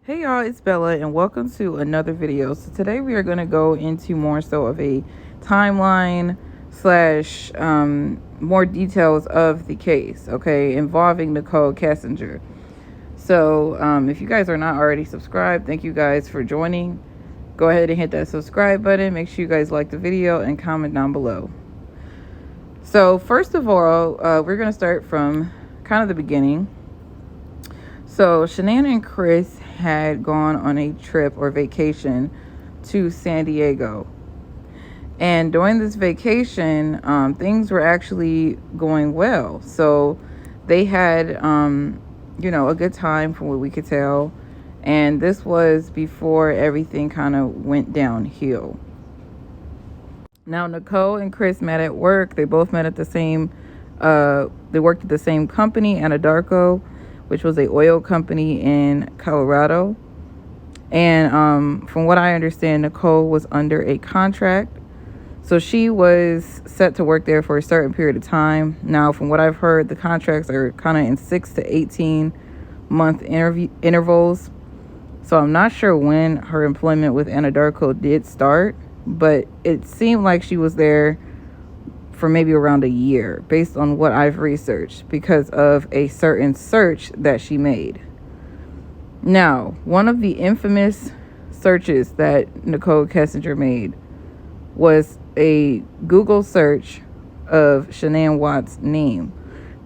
Hey y'all, it's Bella and welcome to another video. So today we are going to go into more so of a timeline slash more details of the case, okay, involving Nichol Kessinger. So if you guys are not already subscribed, thank you guys for joining. Go ahead and hit that subscribe button. Make sure you guys like the video and comment down below. So first of all, we're going to start from kind of the beginning. So Shanann and Chris had gone on a trip or vacation to San Diego. And during this vacation, things were actually going well. So they had, a good time from what we could tell. And this was before everything kind of went downhill. Now, Nichol and Chris met at work. They both met at the same, they worked at the same company, Anadarko, which was a oil company in Colorado. And from what I understand, Nichol was under a contract. So she was set to work there for a certain period of time. Now, from what I've heard, the contracts are kind of in 6 to 18 month intervals. So I'm not sure when her employment with Anadarko did start, but it seemed like she was there for maybe around a year based on what I've researched because of a certain search that she made. Now, one of the infamous searches that Nichol Kessinger made was a Google search of Shanann Watts' name.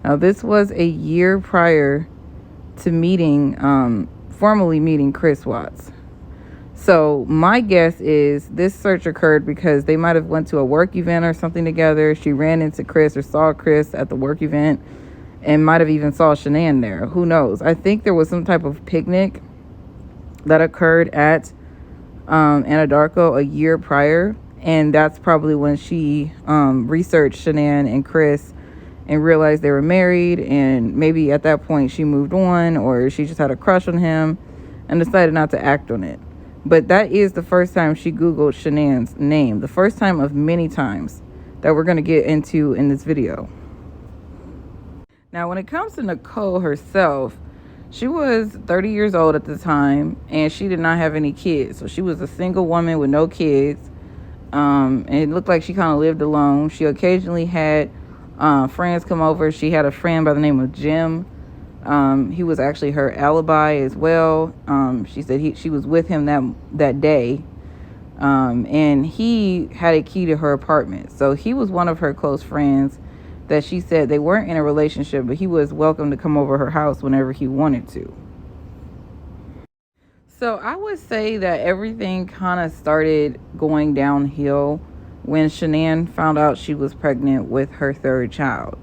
Now, this was a year prior to formally meeting Chris Watts. So my guess is this search occurred because they might have went to a work event or something together. She ran into Chris or saw Chris at the work event and might have even saw Shanann there. Who knows? I think there was some type of picnic that occurred at Anadarko a year prior. And that's probably when she researched Shanann and Chris and realized they were married. And maybe at that point she moved on, or she just had a crush on him and decided not to act on it. But that is the first time she Googled Shanann's name. The first time of many times that we're going to get into in this video. Now, when it comes to Nichol herself, she was 30 years old at the time, and she did not have any kids. So she was a single woman with no kids. And it looked like she kind of lived alone. She occasionally had friends come over. She had a friend by the name of Jim. He was actually her alibi as well. She said she was with him that day. And he had a key to her apartment. So he was one of her close friends that she said they weren't in a relationship, but he was welcome to come over her house whenever he wanted to. So I would say that everything kind of started going downhill when Shanann found out she was pregnant with her third child.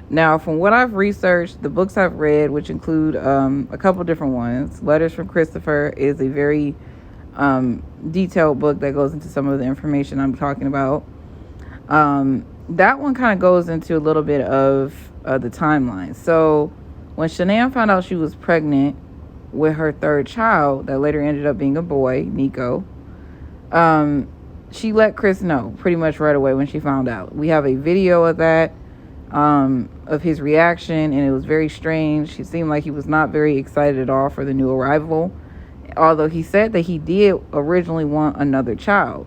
Now, from what I've researched, the books I've read, which include a couple different ones, Letters from Christopher is a very detailed book that goes into some of the information I'm talking about. That one kind of goes into a little bit of the timeline. So when Shanann found out she was pregnant with her third child, that later ended up being a boy, Nico, she let Chris know pretty much right away when she found out. We have a video of that. Of his reaction, and it was very strange. He seemed like he was not very excited at all for the new arrival, although he said that he did originally want another child.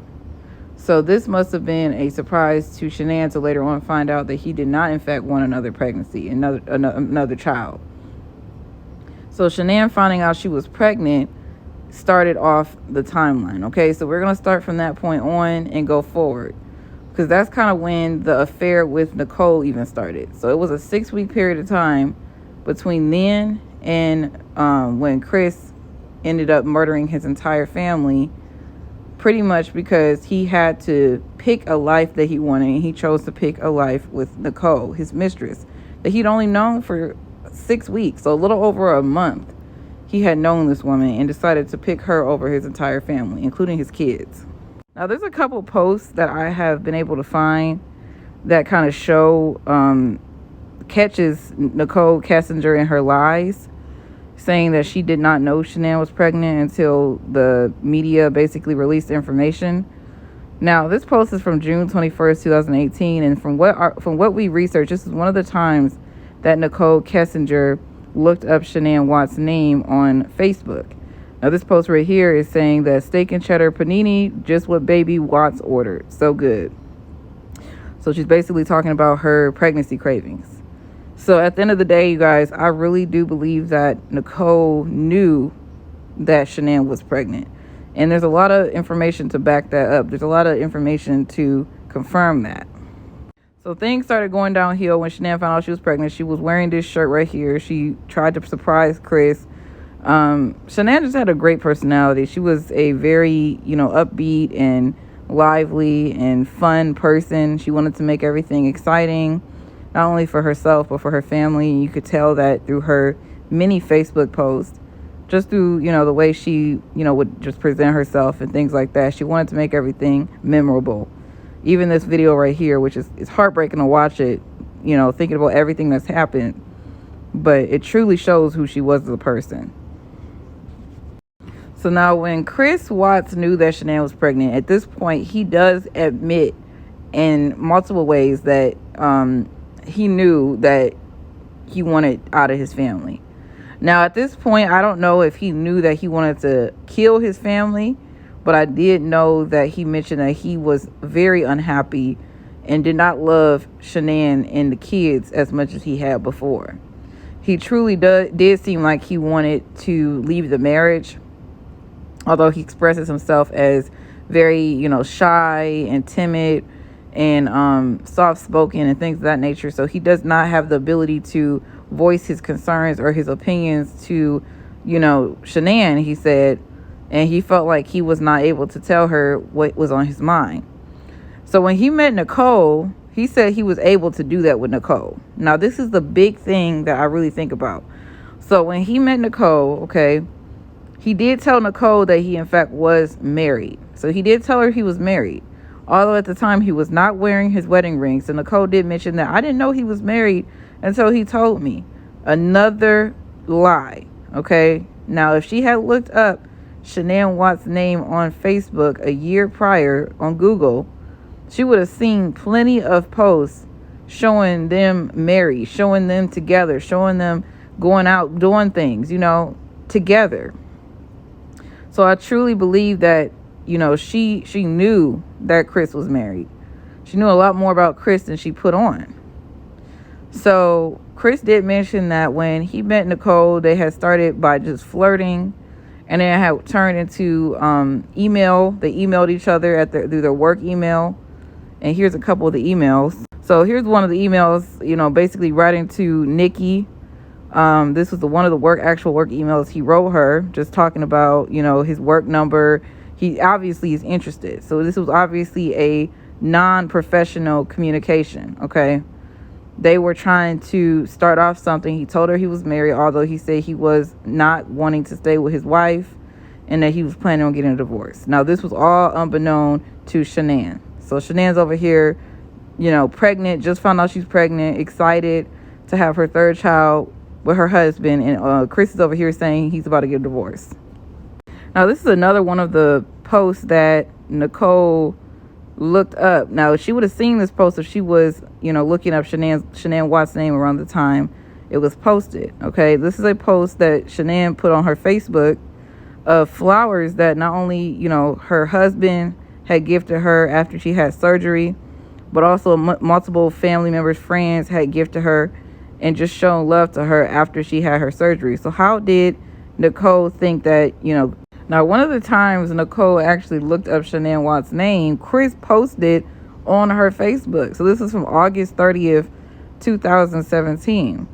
So this must have been a surprise to Shanann to later on find out that he did not in fact want another pregnancy, another child. So Shanann finding out she was pregnant started off the timeline. Okay, so we're going to start from that point on and go forward, because that's kind of when the affair with Nichol even started. So it was a 6-week period of time between then and when Chris ended up murdering his entire family, pretty much because he had to pick a life that he wanted, and he chose to pick a life with Nichol, his mistress, that he'd only known for 6 weeks, so a little over a month. He had known this woman and decided to pick her over his entire family, including his kids. Now, there's a couple posts that I have been able to find that kind of show, catches Nichol Kessinger in her lies, saying that she did not know Shanann was pregnant until the media basically released information. Now, this post is from June 21st, 2018, and from what we researched, this is one of the times that Nichol Kessinger looked up Shanann Watts' name on Facebook. Now this post right here is saying that steak and cheddar panini, just what baby Watts ordered. So good. So she's basically talking about her pregnancy cravings. So at the end of the day, you guys, I really do believe that Nichol knew that Shanann was pregnant. And there's a lot of information to back that up. There's a lot of information to confirm that. So things started going downhill when Shanann found out she was pregnant. She was wearing this shirt right here. She tried to surprise Chris. Shanann just had a great personality. She was a very, upbeat and lively and fun person. She wanted to make everything exciting, not only for herself, but for her family. You could tell that through her many Facebook posts, just through, the way she, would just present herself and things like that. She wanted to make everything memorable. Even this video right here, which is heartbreaking to watch it, thinking about everything that's happened. But it truly shows who she was as a person. So now when Chris Watts knew that Shanann was pregnant, at this point, he does admit in multiple ways that he knew that he wanted out of his family. Now, at this point, I don't know if he knew that he wanted to kill his family, but I did know that he mentioned that he was very unhappy and did not love Shanann and the kids as much as he had before. He truly did seem like he wanted to leave the marriage, although he expresses himself as very, shy and timid and soft-spoken and things of that nature. So he does not have the ability to voice his concerns or his opinions to, Shanann, he said. And he felt like he was not able to tell her what was on his mind. So when he met Nichol, he said he was able to do that with Nichol. Now, this is the big thing that I really think about. So when he met Nichol, okay, he did tell Nichol that he, in fact, was married. So he did tell her he was married, although at the time he was not wearing his wedding ring. So Nichol did mention that I didn't know he was married until he told me. Another lie, okay? Now, if she had looked up Shanann Watts' name on Facebook a year prior on Google, she would have seen plenty of posts showing them married, showing them together, showing them going out doing things, together. So I truly believe that, she knew that Chris was married. She knew a lot more about Chris than she put on. So Chris did mention that when he met Nichol, they had started by just flirting. And then it had turned into email. They emailed each other through their work email. And here's a couple of the emails. So here's one of the emails, basically writing to Nikki. This was one of the actual work emails he wrote her, just talking about, his work number. He obviously is interested. So this was obviously a non-professional communication, okay? They were trying to start off something. He told her he was married, although he said he was not wanting to stay with his wife and that he was planning on getting a divorce. Now, this was all unbeknown to Shanann. So Shanann's over here, pregnant, just found out she's pregnant, excited to have her third child with her husband. And Chris is over here saying he's about to get a divorce. Now, this is another one of the posts that Nichol looked up. Now, she would have seen this post if she was, looking up Shanann Watts' name around the time it was posted. Okay, this is a post that Shanann put on her Facebook of flowers that not only, her husband had gifted her after she had surgery, but also multiple family members, friends had gifted her and just shown love to her after she had her surgery. So how did Nichol think that, Now, one of the times Nichol actually looked up Shanann Watts' name, Chris posted on her Facebook. So this is from August 30th, 2017.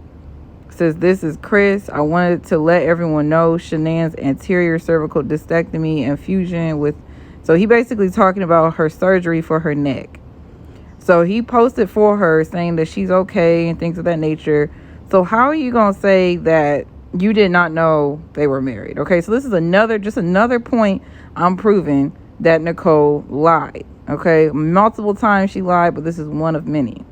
It says, "This is Chris. I wanted to let everyone know Shanann's anterior cervical discectomy and fusion with..." So he basically talking about her surgery for her neck. So he posted for her saying that she's okay and things of that nature. So how are you going to say that you did not know they were married? Okay, so this is another point I'm proving that Nichol lied. Okay, multiple times she lied, but this is one of many.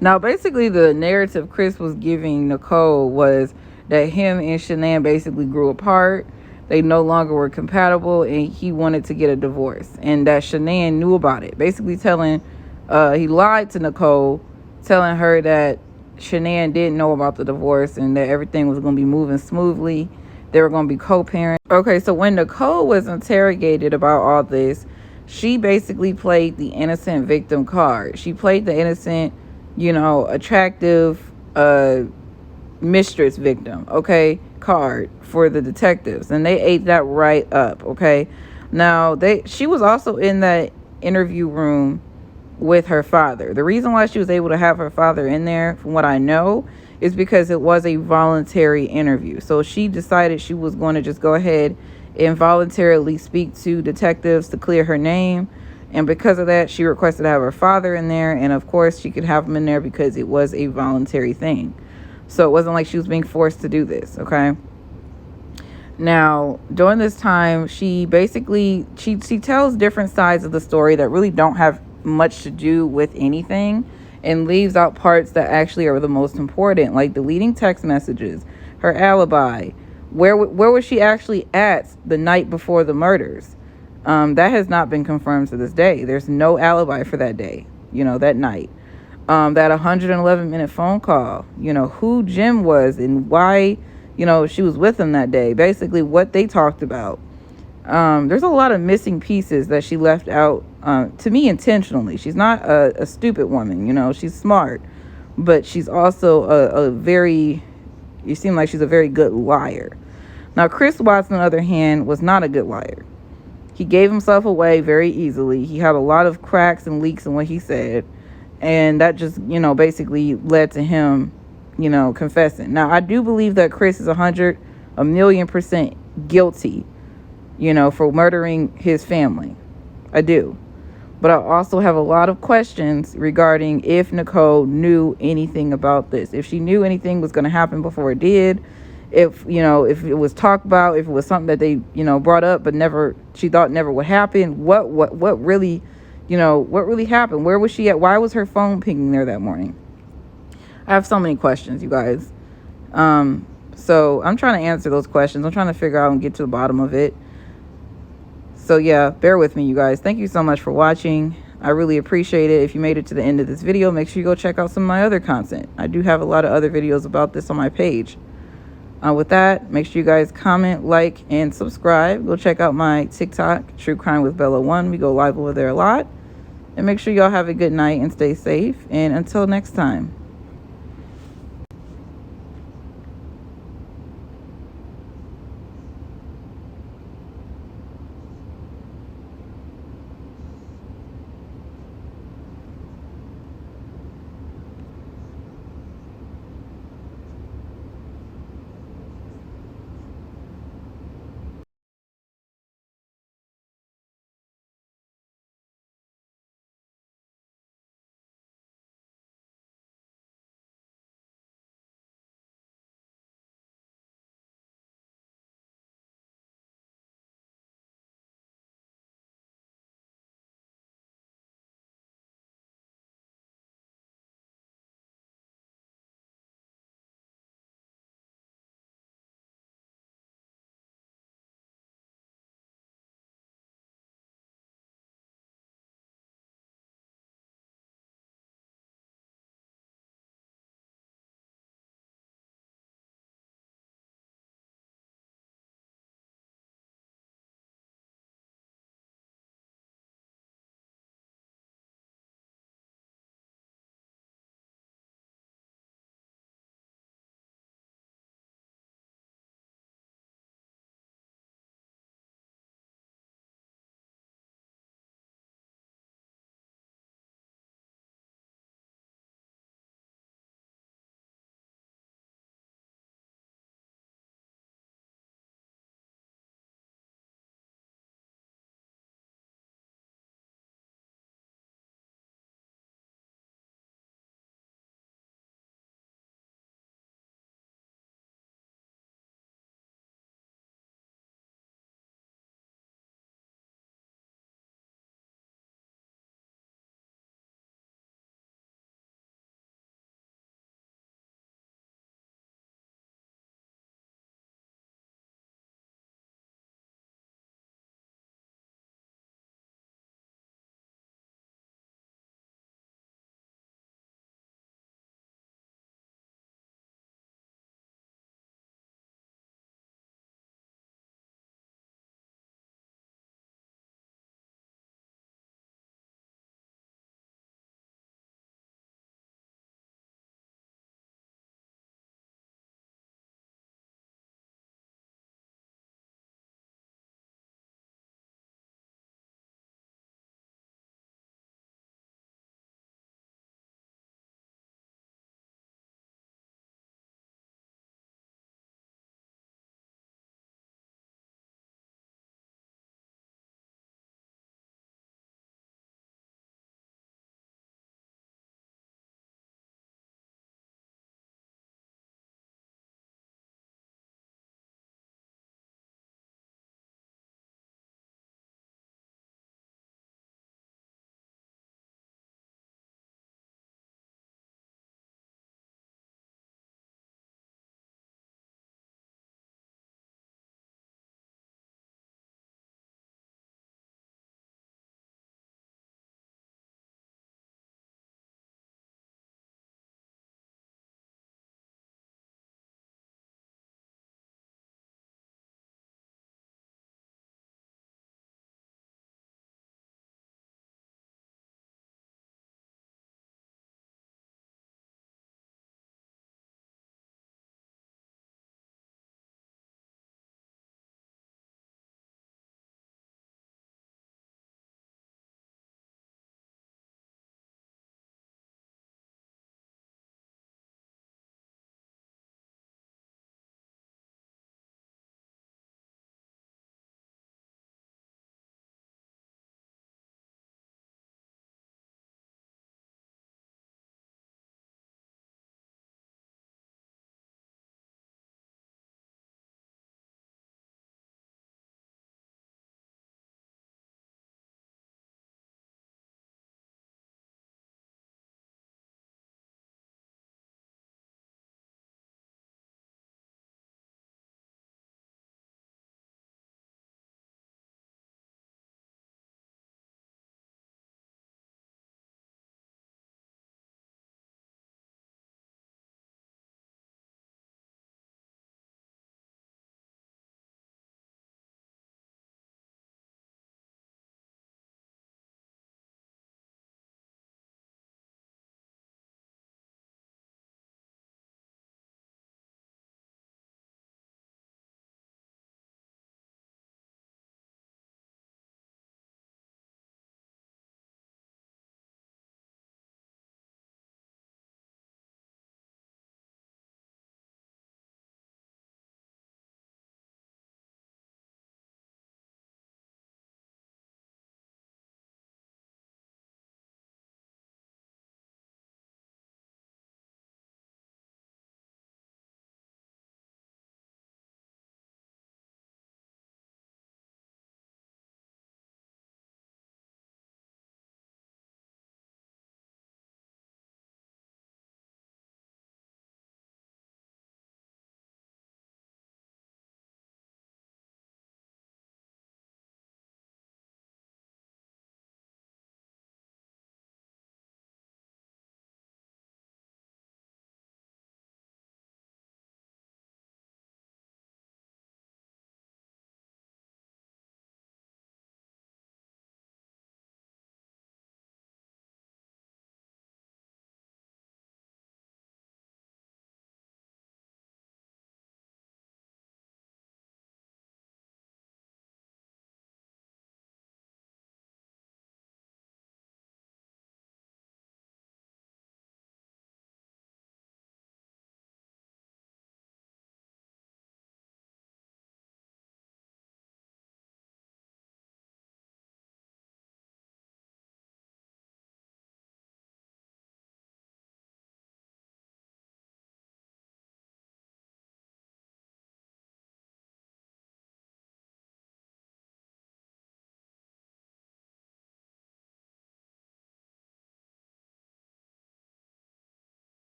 Now, basically, the narrative Chris was giving Nichol was that him and Shanann basically grew apart. They no longer were compatible, and he wanted to get a divorce, and that Shanann knew about it. Basically he lied to Nichol, telling her that Shanann didn't know about the divorce and that everything was going to be moving smoothly. They were going to be co-parents. Okay, so when Nichol was interrogated about all this, she basically played the innocent victim card. She played the innocent, attractive mistress victim, okay, card for the detectives, and they ate that right up. Okay, now she was also in that interview room with her father. The reason why she was able to have her father in there, from what I know, is because it was a voluntary interview. So she decided she was going to just go ahead and voluntarily speak to detectives to clear her name. And because of that, she requested to have her father in there. And of course, she could have him in there because it was a voluntary thing. So it wasn't like she was being forced to do this, okay? Now, during this time, she basically she tells different sides of the story that really don't have much to do with anything, and leaves out parts that actually are the most important, like deleting text messages, her alibi, where was she actually at the night before the murders. That has not been confirmed to this day. There's no alibi for that day, that night. That 111-minute phone call, who Jim was and why, she was with him that day, basically what they talked about. There's a lot of missing pieces that she left out, to me, intentionally. She's not a stupid woman, she's smart, but she's also you seem like she's a very good liar. Now, Chris Watts, on the other hand, was not a good liar. He gave himself away very easily. He had a lot of cracks and leaks in what he said. And that just, basically led to him, confessing. Now, I do believe that Chris is 1,000,000% guilty, for murdering his family. I do. But I also have a lot of questions regarding if Nichol knew anything about this. If she knew anything was going to happen before it did. If it was talked about, if it was something that they, brought up, but she thought never would happen. What really, what really happened? Where was she at? Why was her phone pinging there that morning? I have so many questions, you guys. So I'm trying to answer those questions. I'm trying to figure out and get to the bottom of it. So yeah, bear with me, you guys. Thank you so much for watching. I really appreciate it. If you made it to the end of this video, make sure you go check out some of my other content. I do have a lot of other videos about this on my page. With that, make sure you guys comment, like, and subscribe. Go check out my TikTok, True Crime with Bella 1. We go live over there a lot. And make sure y'all have a good night and stay safe. And until next time.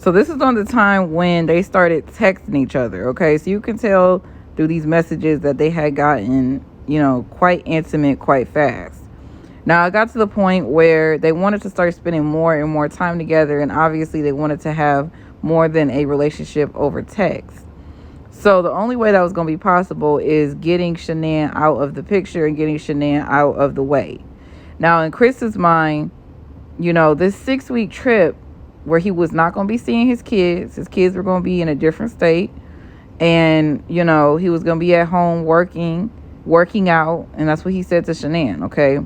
So this is on the time when they started texting each other, okay? So you can tell through these messages that they had gotten, quite intimate quite fast. Now, it got to the point where they wanted to start spending more and more time together, and obviously they wanted to have more than a relationship over text. So the only way that was going to be possible is getting Shanann out of the picture and getting Shanann out of the way. Now, in Chris's mind, this 6-week trip where he was not going to be seeing his kids were going to be in a different state, and, he was going to be at home working out, and that's what he said to Shanann, okay?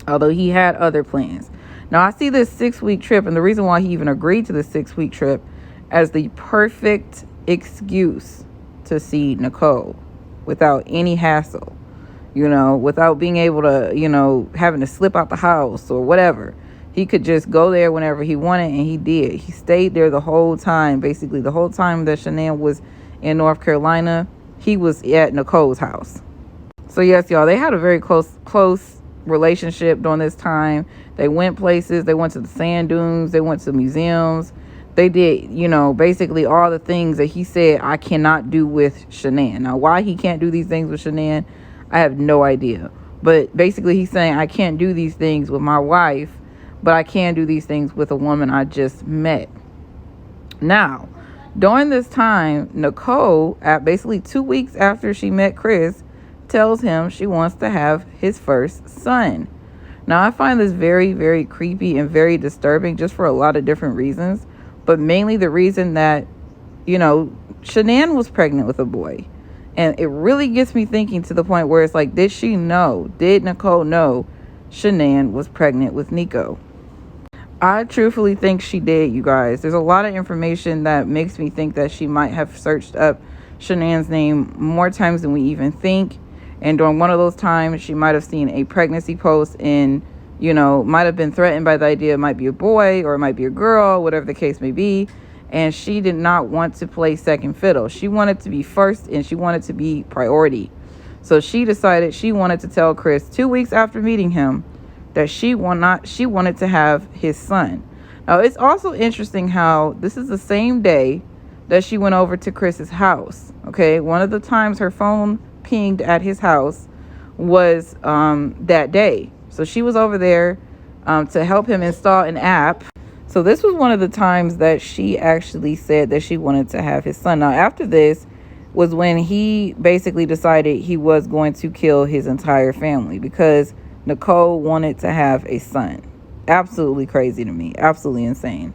Although he had other plans. Now, I see this 6-week trip, and the reason why he even agreed to the 6-week trip as the perfect excuse to see Nichol without any hassle, without being able to, having to slip out the house or whatever. He could just go there whenever he wanted, and he did. He stayed there the whole time, basically the whole time that Shanann was in North Carolina. He was at Nichol's house. So yes, y'all, they had a very close relationship during this time. They went places. They went to the sand dunes. They went to museums. They did, basically all the things that he said I cannot do with Shanann. Now, why he can't do these things with Shanann, I have no idea. But basically he's saying I can't do these things with my wife, but I can do these things with a woman I just met. Now, during this time, Nichol, at basically 2 weeks after she met Chris, tells him she wants to have his first son. Now, I find this very, very creepy and very disturbing just for a lot of different reasons, but mainly the reason that, Shanann was pregnant with a boy. And it really gets me thinking to the point where it's like, did Nichol know Shanann was pregnant with Nico? I truthfully think she did, you guys. There's a lot of information that makes me think that she might have searched up Shanann's name more times than we even think. And during one of those times, she might have seen a pregnancy post and, might have been threatened by the idea it might be a boy or it might be a girl, whatever the case may be. And she did not want to play second fiddle. She wanted to be first, and she wanted to be priority. So she decided she wanted to tell Chris 2 weeks after meeting him that she wanted to have his son. Now, it's also interesting how this is the same day that she went over to Chris's house. Okay, one of the times her phone pinged at his house was that day. So she was over there to help him install an app. So this was one of the times that she actually said that she wanted to have his son. Now, after this was when he basically decided he was going to kill his entire family because Nichol wanted to have a son. Absolutely crazy to me. Absolutely insane.